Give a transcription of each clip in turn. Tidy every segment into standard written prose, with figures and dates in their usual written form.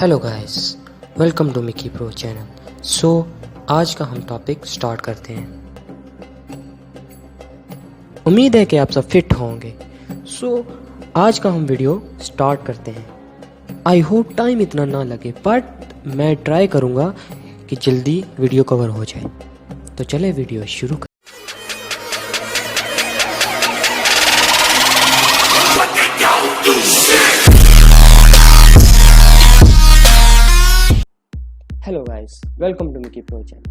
Hello guys, welcome to Mickey pro channel. So आज का हम टॉपिक स्टार्ट करते हैं। उम्मीद है कि आप सब फिट होंगे। सो आज का हम वीडियो स्टार्ट करते हैं। आई होप टाइम इतना ना लगे, बट मैं ट्राई करूँगा कि जल्दी वीडियो कवर हो जाए। तो चले वीडियो शुरू कर। Hello guys, welcome to Mickey pro channel.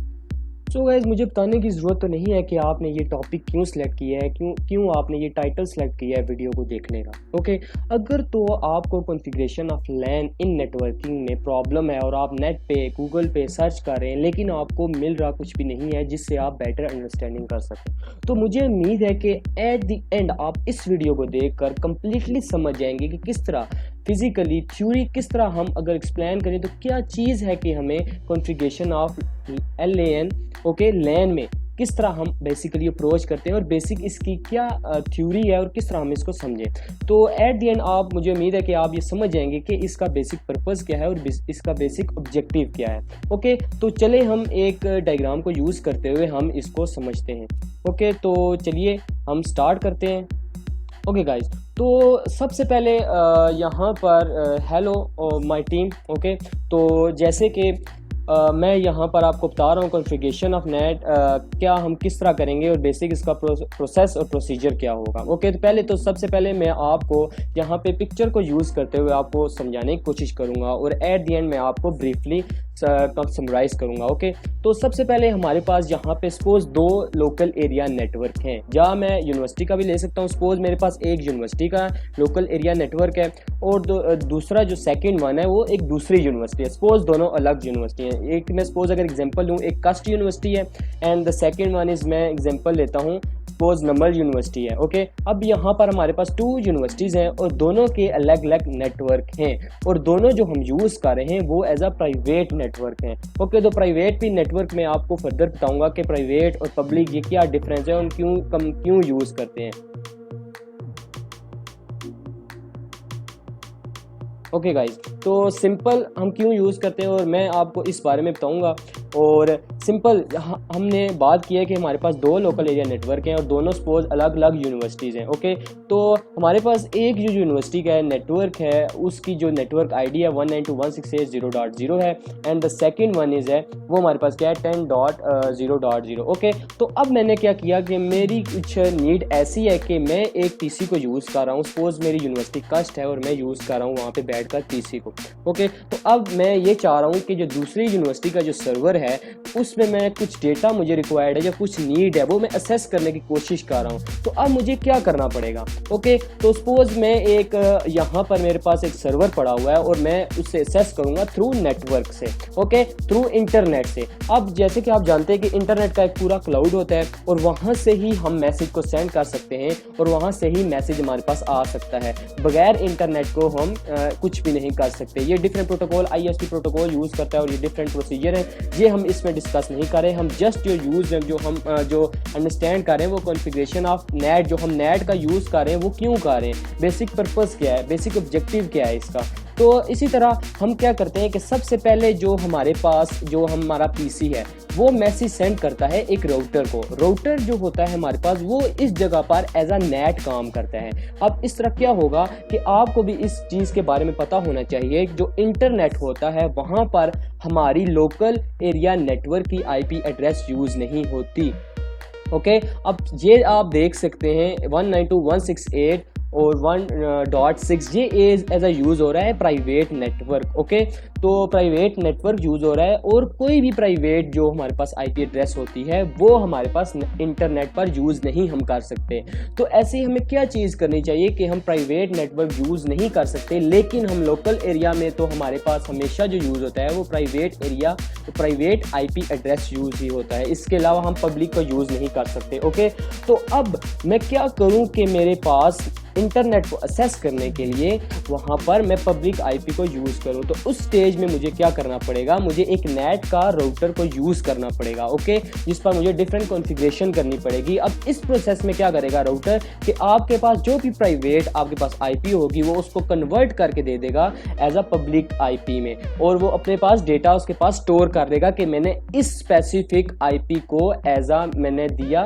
So guys, मुझे बताने की ज़रूरत तो नहीं है कि आपने ये टॉपिक क्यों सिलेक्ट किया है, क्यों आपने ये टाइटल सेलेक्ट किया है वीडियो को देखने का। ओके, अगर तो आपको configuration of LAN in networking में प्रॉब्लम है और आप नेट पे गूगल पे सर्च कर रहे हैं लेकिन आपको मिल रहा कुछ भी नहीं है जिससे आप बेटर अंडरस्टैंडिंग कर सकें, तो मुझे उम्मीद है कि एट द एंड आप इस वीडियो को देखकर कम्प्लीटली समझ जाएंगे कि किस तरह फिजिकली थ्योरी किस तरह हम अगर एक्सप्लेन करें तो क्या चीज़ है कि हमें कॉन्फ़िगरेशन ऑफ LAN लैन में किस तरह हम बेसिकली अप्रोच करते हैं और बेसिक इसकी क्या थ्योरी है और किस तरह हम इसको समझें। तो एट द एंड आप मुझे उम्मीद है कि आप ये समझ जाएंगे कि इसका बेसिक पर्पस क्या है और इसका बेसिक ऑब्जेक्टिव क्या है। ओके, तो चले हम एक डायग्राम को यूज़ करते हुए हम इसको समझते हैं। ओके, तो चलिए हम स्टार्ट करते हैं। ओके गाइज, तो सबसे पहले यहाँ पर हेलो माय टीम। ओके, तो जैसे कि मैं यहाँ पर आपको बता रहा हूँ कॉन्फ़िगरेशन ऑफ नेट क्या हम किस तरह करेंगे और बेसिक इसका प्रोसेस और प्रोसीजर क्या होगा। ओके, तो सबसे पहले मैं आपको यहाँ पे पिक्चर को यूज़ करते हुए आपको समझाने की कोशिश करूँगा और एट द एंड मैं आपको ब्रीफली समराइज़ करूँगा। ओके, तो सबसे पहले हमारे पास यहाँ पे सपोज दो लोकल एरिया नेटवर्क हैं, या मैं यूनिवर्सिटी का भी ले सकता हूँ। सपोज मेरे पास एक यूनिवर्सिटी का लोकल एरिया नेटवर्क है और दूसरा जो सेकंड वन है वो एक दूसरी यूनिवर्सिटी है। सपोज दोनों अलग यूनिवर्सिटी हैं। एक मैं सपोज अगर एग्जांपल लूँ, एक कस्ट यूनिवर्सिटी है and the second one is मैं एग्जांपल लेता हूँ सपोज नमल यूनिवर्सिटी है। ओके, अब यहाँ पर हमारे पास टू यूनिवर्सिटीज़ हैं और दोनों के अलग अलग नेटवर्क हैं और दोनों जो हम यूज़ कर रहे हैं वो एज अ प्राइवेट नेटवर्क हैं। ओके, तो प्राइवेट भी नेटवर्क में आपको फर्दर बताऊंगा कि प्राइवेट और पब्लिक ये क्या डिफरेंस है और क्यों यूज़ करते हैं। ओके गाइज, तो सिंपल हम क्यों यूज़ करते हैं और मैं आपको इस बारे में बताऊंगा। और सिंपल हमने बात की है कि हमारे पास दो लोकल एरिया नेटवर्क हैं और दोनों सपोज अलग अलग यूनिवर्सिटीज़ हैं। ओके, तो हमारे पास एक जो यूनिवर्सिटी का नेटवर्क है उसकी जो नेटवर्क आईडी है 192.168.0.0 है and the second one is है वो हमारे पास क्या है 10.0.0। ओके, तो अब मैंने क्या किया कि मेरी कुछ नीड ऐसी है कि मैं एक PC को यूज़ कर रहा हूँ। सपोज मेरी यूनिवर्सिटी कस्ट है और मैं यूज़ कर रहा हूँ वहाँ पे बैठकर PC को। ओके, तो अब मैं ये चाह रहा हूँ कि जो दूसरी यूनिवर्सिटी का जो सर्वर है उसमें मैं कुछ डेटा मुझे रिक्वायर्ड है या कुछ नीड है वो मैं असेस करने की कोशिश कर रहा हूँ। तो अब मुझे क्या करना पड़ेगा। ओके, तो सपोज मैं एक यहाँ पर मेरे पास एक सर्वर पड़ा हुआ है और मैं उससे असेस करूँगा थ्रू नेटवर्क से। ओके, थ्रू इंटरनेट से। अब जैसे कि आप जानते हैं कि इंटरनेट का एक पूरा क्लाउड होता है और वहाँ से ही हम मैसेज को सेंड कर सकते हैं और वहाँ से ही मैसेज हमारे पास आ सकता है। बगैर इंटरनेट को हम कुछ भी नहीं कर सकते। ये different protocol ISP protocol use करता है और ये डिफरेंट प्रोसीजर है, ये हम इसमें डिस्कस नहीं कर रहे। हम जस्ट जो यूज़ जो अंडरस्टैंड कर रहे हैं वो कॉन्फ़िगरेशन ऑफ नेट, जो हम नेट का यूज़ कर रहे हैं वो क्यों कर रहे हैं, बेसिक पर्पस क्या है, बेसिक ऑब्जेक्टिव क्या है इसका। तो इसी तरह हम क्या करते हैं कि सबसे पहले जो हमारे पास जो हमारा PC है वो मैसेज सेंड करता है एक राउटर को। राउटर जो होता है हमारे पास वो इस जगह पर एज अ नेट काम करता है। अब इस तरह क्या होगा कि आपको भी इस चीज़ के बारे में पता होना चाहिए, जो इंटरनेट होता है वहाँ पर हमारी लोकल एरिया नेटवर्क की IP एड्रेस यूज़ नहीं होती। ओके, अब ये आप देख सकते हैं 192.168 और 1.6 ये एज अ यूज़ हो रहा है प्राइवेट नेटवर्क। ओके, तो प्राइवेट नेटवर्क यूज़ हो रहा है और कोई भी प्राइवेट जो हमारे पास IP एड्रेस होती है वो हमारे पास इंटरनेट पर यूज़ नहीं हम कर सकते। तो ऐसे ही हमें क्या चीज़ करनी चाहिए कि हम प्राइवेट नेटवर्क यूज़ नहीं कर सकते लेकिन हम लोकल एरिया में तो हमारे पास हमेशा जो यूज़ होता है वो प्राइवेट एरिया तो प्राइवेट IP एड्रेस यूज़ ही होता है। इसके अलावा हम पब्लिक का यूज़ नहीं कर सकते। ओके, तो अब मैं क्या करूँ कि मेरे पास इंटरनेट को असेस करने के लिए वहाँ पर मैं पब्लिक आईपी को यूज़ करूँ। तो उस स्टेज में मुझे क्या करना पड़ेगा, मुझे एक नेट का राउटर को यूज़ करना पड़ेगा, ओके, जिस पर मुझे डिफरेंट कॉन्फ़िगरेशन करनी पड़ेगी। अब इस प्रोसेस में क्या करेगा राउटर कि आपके पास जो भी प्राइवेट आपके पास आईपी होगी वो उसको कन्वर्ट करके दे देगा एज अ पब्लिक आईपी में, और वो अपने पास डेटा उसके पास स्टोर कर देगा कि मैंने इस स्पेसिफिक आईपी को एज अ मैंने दिया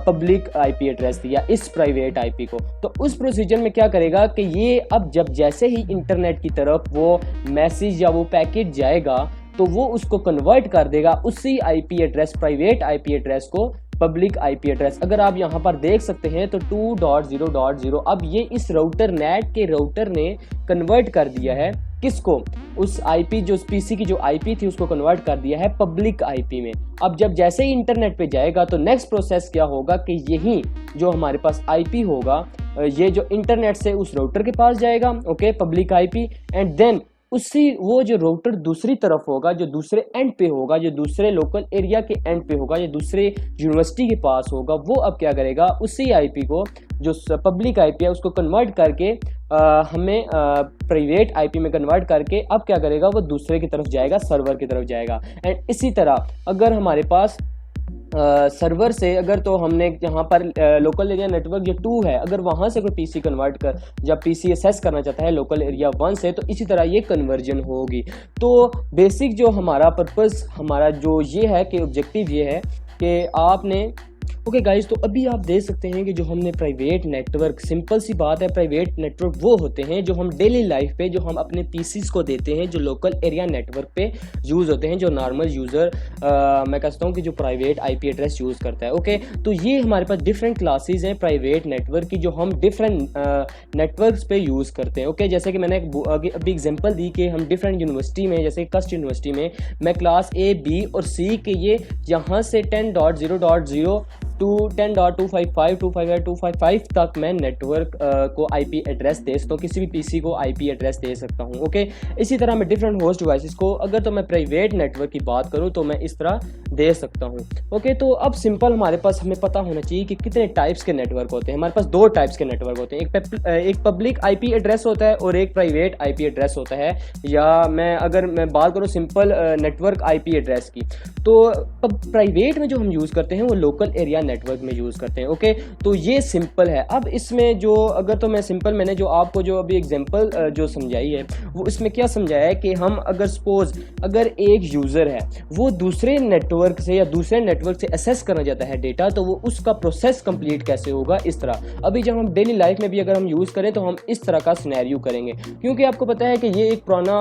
पब्लिक आईपी एड्रेस दिया इस प्राइवेट आईपी को। तो उस प्रोसीजर में क्या करेगा कि ये अब जब जैसे ही इंटरनेट की तरफ वो मैसेज या वो पैकेट जाएगा तो वो उसको कन्वर्ट कर देगा उसी IP address, private IP address को पब्लिक आईपी एड्रेस। अगर आप यहाँ पर देख सकते हैं तो 2.0.0 अब ये इस राउटर नेट के राउटर ने कन्वर्ट कर दिया है किसको, उस आईपी जो पीसी की जो आईपी थी उसको कन्वर्ट कर दिया है पब्लिक आईपी में। अब जब जैसे ही इंटरनेट पे जाएगा तो नेक्स्ट प्रोसेस क्या होगा कि यही जो हमारे पास आईपी होगा ये जो इंटरनेट से उस राउटर के पास जाएगा, okay, public IP, and then उसी वो जो राउटर दूसरी तरफ होगा, जो दूसरे एंड पे होगा, जो दूसरे लोकल एरिया के एंड पे होगा, जो दूसरे यूनिवर्सिटी के पास होगा, वो अब क्या करेगा उसी आईपी को जो पब्लिक आईपी है उसको कन्वर्ट करके हमें प्राइवेट आईपी में कन्वर्ट करके अब क्या करेगा वो दूसरे की तरफ जाएगा, सर्वर की तरफ जाएगा। एंड इसी तरह अगर हमारे पास सर्वर से अगर तो हमने यहाँ पर लोकल एरिया नेटवर्क जो 2 है अगर वहाँ से कोई पीसी कन्वर्ट कर जब पीसी एक्सेस करना चाहता है लोकल एरिया 1 से, तो इसी तरह ये कन्वर्जन होगी। तो बेसिक जो हमारा पर्पस हमारा जो ये है कि ऑब्जेक्टिव ये है कि आपने ओके गाइस, तो अभी आप देख सकते हैं कि जो हमने प्राइवेट नेटवर्क, सिंपल सी बात है, प्राइवेट नेटवर्क वो होते हैं जो हम डेली लाइफ पे जो हम अपने पीसीज को देते हैं, जो लोकल एरिया नेटवर्क पे यूज़ होते हैं, जो नॉर्मल यूज़र मैं कहता हूँ कि जो प्राइवेट आईपी एड्रेस यूज़ करता है, ओके। तो ये हमारे पास डिफरेंट क्लासेस हैं प्राइवेट नेटवर्क की जो हम डिफरेंट नेटवर्क्स पे यूज़ करते हैं, ओके। जैसे कि मैंने अभी एग्जांपल दी कि हम डिफरेंट यूनिवर्सिटी में, जैसे कस्ट यूनिवर्सिटी में मैं क्लास ए, बी और सी के ये यहाँ से 10.0.0 टू 10.255 255 तक मैं नेटवर्क को आईपी एड्रेस दे सकता हूँ, किसी भी पीसी को आईपी एड्रेस दे सकता हूँ, ओके। इसी तरह मैं डिफरेंट होस्ट डिवाइसेस को अगर तो मैं प्राइवेट नेटवर्क की बात करूँ तो मैं इस तरह दे सकता हूँ, ओके। तो अब सिंपल हमारे पास हमें पता होना चाहिए कि कितने टाइप्स के नेटवर्क होते हैं। हमारे पास 2 टाइप्स के नेटवर्क होते हैं, एक पब्लिक आईपी एड्रेस होता है और एक प्राइवेट आईपी एड्रेस होता है। या अगर मैं बात करूँ सिंपल नेटवर्क आईपी एड्रेस की, तो प्राइवेट में जो हम यूज़ करते हैं वो लोकल एरिया नेटवर्क में यूज़ करते हैं, ओके। तो ये सिंपल है। अब इसमें जो अगर तो मैं सिंपल मैंने जो आपको जो अभी एग्जांपल जो समझाई है वो इसमें क्या समझाया है कि हम अगर सपोज अगर एक यूज़र है वो दूसरे नेटवर्क से या दूसरे नेटवर्क से एक्सेस करना चाहता है डेटा, तो वो उसका प्रोसेस कंप्लीट कैसे होगा इस तरह। अभी जब हम डेली लाइफ में भी अगर हम यूज़ करें तो हम इस तरह का सिनेरियो करेंगे, क्योंकि आपको पता है कि ये एक पुराना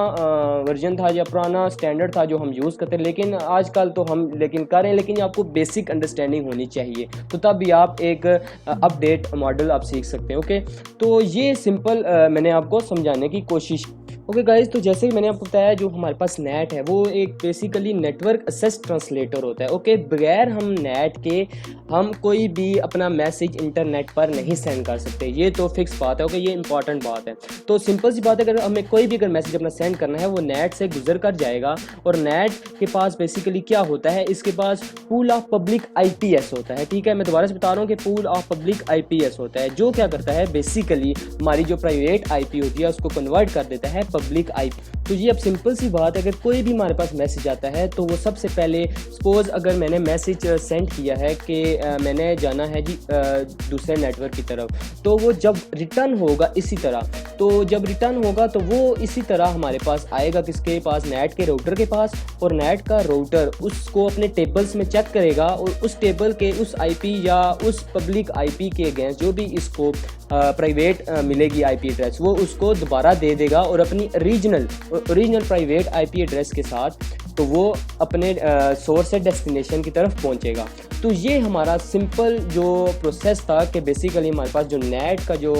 वर्जन था या पुराना स्टैंडर्ड था जो हम यूज़ करते हैं, लेकिन आजकल तो हम लेकिन करें, लेकिन आपको बेसिक अंडरस्टैंडिंग होनी चाहिए, तो तब भी आप एक अपडेट मॉडल आप सीख सकते हैं, ओके। तो ये सिंपल मैंने आपको समझाने की कोशिश, ओके गाइज। तो जैसे ही मैंने आपको बताया जो हमारे पास नेट है वो एक बेसिकली नेटवर्क एक्सेस ट्रांसलेटर होता है, ओके। बगैर हम नेट के हम कोई भी अपना मैसेज इंटरनेट पर नहीं सेंड कर सकते, ये तो फिक्स बात है, ओके। ये इंपॉर्टेंट बात है। तो सिंपल सी बात है, अगर हमें कोई भी अगर मैसेज अपना सेंड करना है वो नेट से गुजर कर जाएगा, और नेट के पास बेसिकली क्या होता है, इसके पास पूल ऑफ पब्लिक आईपीएस होता है, ठीक है। मैं दोबारा से बता रहा हूँ कि पूल ऑफ पब्लिक आईपीएस होता है, जो क्या करता है बेसिकली हमारी जो प्राइवेट आईपी होती है उसको कन्वर्ट कर देता है पब्लिक आईपी। तो ये अब सिंपल सी बात है, अगर कोई भी हमारे पास मैसेज आता है तो वो सबसे पहले सपोज अगर मैंने मैसेज सेंड किया है कि मैंने जाना है जी दूसरे नेटवर्क की तरफ, तो वो जब रिटर्न होगा इसी तरह, तो जब रिटर्न होगा तो वो इसी तरह हमारे पास आएगा, किसके पास, नेट के राउटर के पास, और नेट का राउटर उसको अपने टेबल्स में चेक करेगा और उस टेबल के उस आईपी या उस पब्लिक आईपी के अगेंस्ट जो भी इसको प्राइवेट मिलेगी आईपी एड्रेस वो उसको दोबारा दे देगा, और अपनी ओरिजिनल प्राइवेट आईपी एड्रेस के साथ तो वो अपने सोर्स से डेस्टिनेशन की तरफ पहुंचेगा। तो ये हमारा सिंपल जो प्रोसेस था कि बेसिकली हमारे पास जो नेट का जो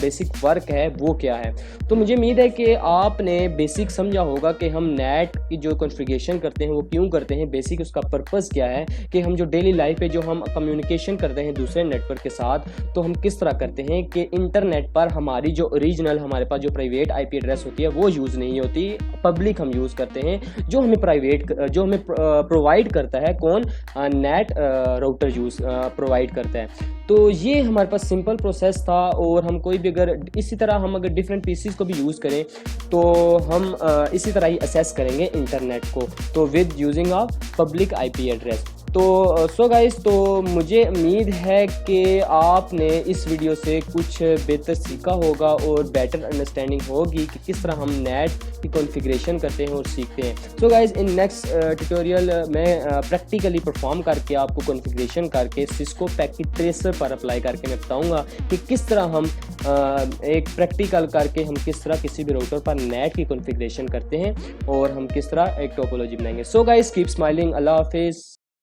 बेसिक वर्क है वो क्या है। तो मुझे उम्मीद है कि आपने बेसिक समझा होगा कि हम नेट की जो कॉन्फ़िगरेशन करते हैं वो क्यों करते हैं, बेसिक उसका पर्पस क्या है, कि हम जो डेली लाइफ पे जो हम कम्युनिकेशन करते हैं दूसरे नेटवर्क के साथ, तो हम किस तरह करते हैं कि इंटरनेट पर हमारी जो ओरिजिनल हमारे पास जो प्राइवेट आईपी एड्रेस होती है वो यूज़ नहीं होती, पब्लिक हम यूज़ करते हैं, जो हमें प्रोवाइड करता है कौन, नेट राउटर यूज़ प्रोवाइड करता है। तो ये हमारे पास सिंपल प्रोसेस था, और हम कोई भी अगर इसी तरह हम अगर डिफरेंट पीसीज को भी यूज़ करें तो हम इसी तरह ही असेस करेंगे इंटरनेट को, तो with using a public IP address. तो सो गाइस, तो मुझे उम्मीद है कि आपने इस वीडियो से कुछ बेहतर सीखा होगा और बेटर अंडरस्टैंडिंग होगी कि किस तरह हम नेट की कॉन्फ़िगरेशन करते हैं और सीखते हैं। So guys, in next tutorial मैं प्रैक्टिकली परफॉर्म करके आपको कॉन्फ़िगरेशन करके सिस्को पैकेट ट्रेसर पर अप्लाई करके मैं बताऊंगा कि किस तरह हम एक प्रैक्टिकल करके हम किस तरह किसी भी राउटर पर नेट की कॉन्फ़िगरेशन करते हैं और हम किस तरह एक टोपोलॉजी बनाएंगे। सो गाइस, कीप स्माइलिंग, अल्लाह हाफिज़।